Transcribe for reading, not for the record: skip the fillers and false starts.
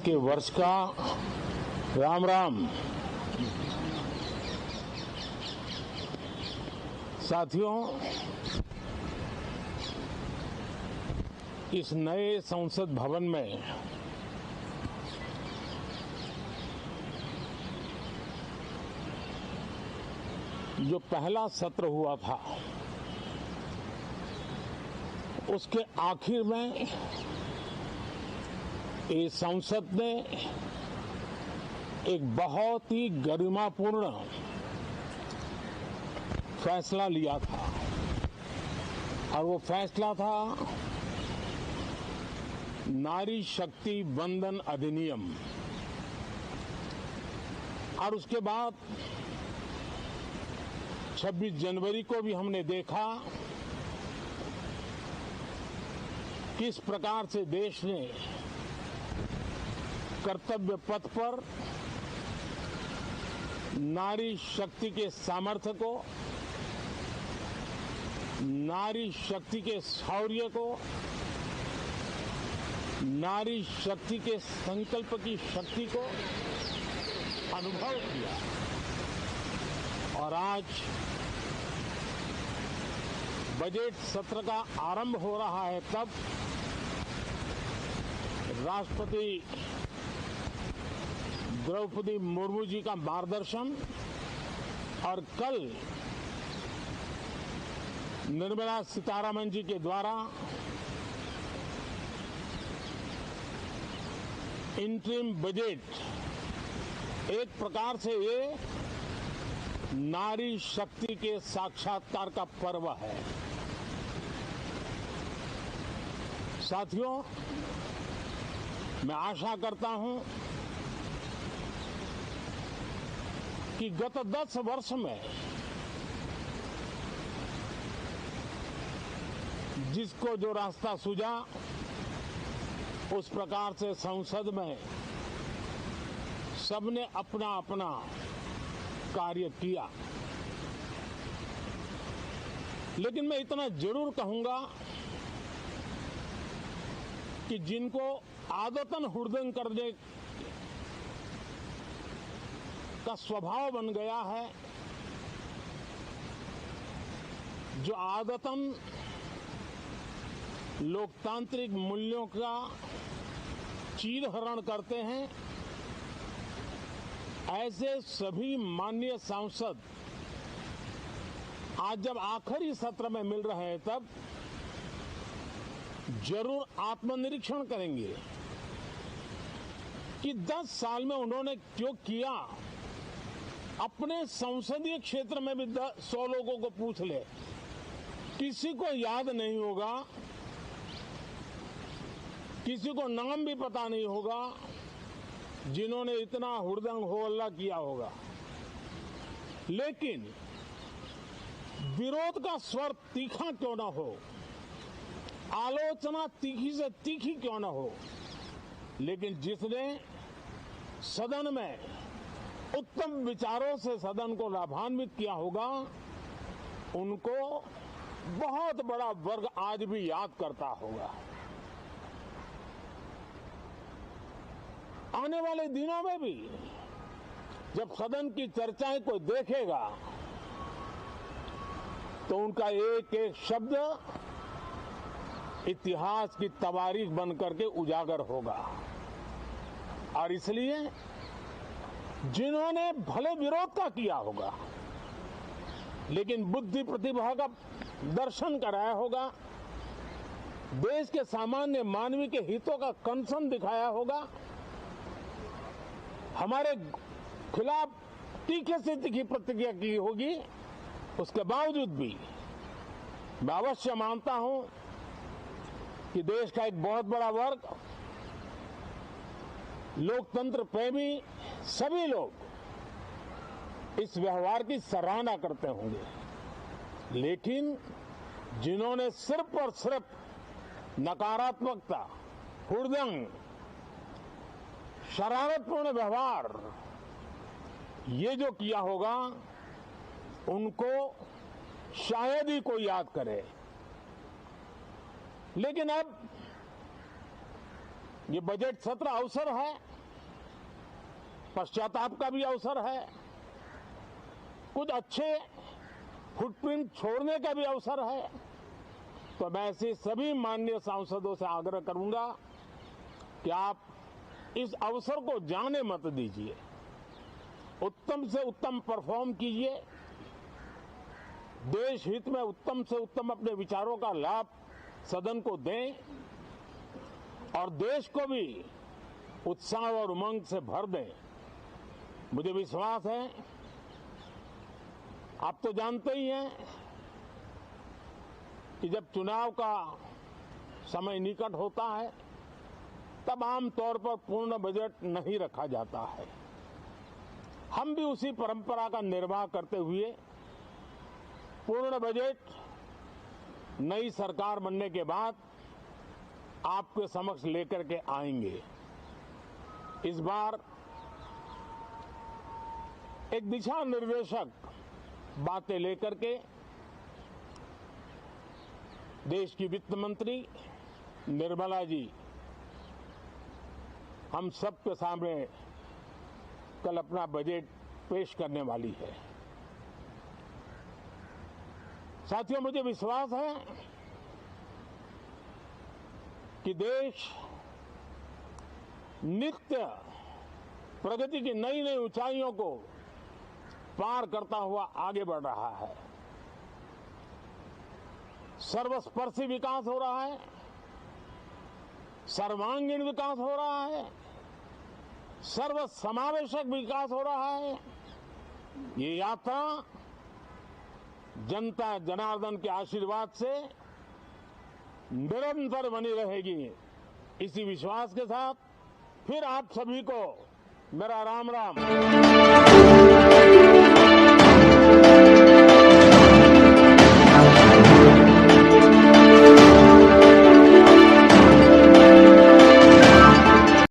के वर्ष का राम राम। साथियों, इस नए संसद भवन में जो पहला सत्र हुआ था, उसके आखिर में इस संसद ने एक बहुत ही गरिमापूर्ण फैसला लिया था और वो फैसला था नारी शक्ति वंदन अधिनियम। और उसके बाद 26 जनवरी को भी हमने देखा किस प्रकार से देश ने कर्तव्य पथ पर नारी शक्ति के सामर्थ्य को, नारी शक्ति के शौर्य को, नारी शक्ति के संकल्प की शक्ति को अनुभव किया। और आज बजट सत्र का आरंभ हो रहा है, तब राष्ट्रपति द्रौपदी मुर्मू जी का मार्गदर्शन और कल निर्मला सीतारमण जी के द्वारा इंटरिम बजट एक प्रकार से ये नारी शक्ति के साक्षात्कार का पर्व है। साथियों, मैं आशा करता हूं कि गत 10 वर्ष में जिसको जो रास्ता सूझा, उस प्रकार से संसद में सबने अपना अपना कार्य किया। लेकिन मैं इतना जरूर कहूंगा कि जिनको आदतन हुड़दंग करने का स्वभाव बन गया है, जो आदतन लोकतांत्रिक मूल्यों का चीरहरण करते हैं, ऐसे सभी माननीय सांसद आज जब आखिरी सत्र में मिल रहे हैं, तब जरूर आत्मनिरीक्षण करेंगे कि 10 साल में उन्होंने क्यों किया। अपने संसदीय क्षेत्र में भी 100 लोगों को पूछ ले, किसी को याद नहीं होगा, किसी को नाम भी पता नहीं होगा जिन्होंने इतना हुड़दंग हो हल्ला किया होगा। लेकिन विरोध का स्वर तीखा क्यों न हो, आलोचना तीखी से तीखी क्यों न हो, लेकिन जिसने सदन में उत्तम विचारों से सदन को लाभान्वित किया होगा, उनको बहुत बड़ा वर्ग आज भी याद करता होगा। आने वाले दिनों में भी जब सदन की चर्चाएं कोई देखेगा, तो उनका एक एक शब्द इतिहास की तवारीख बन करके उजागर होगा। और इसलिए जिन्होंने भले विरोध का किया होगा, लेकिन बुद्धि प्रतिभा का दर्शन कराया होगा, देश के सामान्य मानवी के हितों का कंसर्न दिखाया होगा, हमारे खिलाफ तीखे से तीखी प्रतिक्रिया की होगी, उसके बावजूद भी मैं अवश्य मानता हूं कि देश का एक बहुत बड़ा वर्ग, लोकतंत्र प्रेमी सभी लोग इस व्यवहार की सराहना करते होंगे। लेकिन जिन्होंने सिर्फ और सिर्फ नकारात्मकता, हुड़दंग, शरारतपूर्ण व्यवहार ये जो किया होगा, उनको शायद ही कोई याद करे। लेकिन अब ये बजट सत्र अवसर है, पश्चाताप का भी अवसर है, कुछ अच्छे फुटप्रिंट छोड़ने का भी अवसर है। तो मैं ऐसे सभी माननीय सांसदों से आग्रह करूंगा कि आप इस अवसर को जाने मत दीजिए, उत्तम से उत्तम परफॉर्म कीजिए, देश हित में उत्तम से उत्तम अपने विचारों का लाभ सदन को दें और देश को भी उत्साह और उमंग से भर दें। मुझे विश्वास है, आप तो जानते ही हैं कि जब चुनाव का समय निकट होता है तब आमतौर पर पूर्ण बजट नहीं रखा जाता है। हम भी उसी परंपरा का निर्वाह करते हुए पूर्ण बजट नई सरकार बनने के बाद आपके समक्ष लेकर के आएंगे। इस बार एक दिशा निर्देशक बातें लेकर के देश की वित्त मंत्री निर्मला जी हम सबके सामने कल अपना बजट पेश करने वाली है। साथियों, मुझे विश्वास है कि देश नित्य प्रगति की नई नई ऊंचाइयों को पार करता हुआ आगे बढ़ रहा है। सर्वस्पर्शी विकास हो रहा है, सर्वांगीण विकास हो रहा है, सर्व समावेशक विकास हो रहा है। ये यात्रा जनता जनार्दन के आशीर्वाद से निरंतर बनी रहेगी। इसी विश्वास के साथ फिर आप सभी को मेरा राम राम।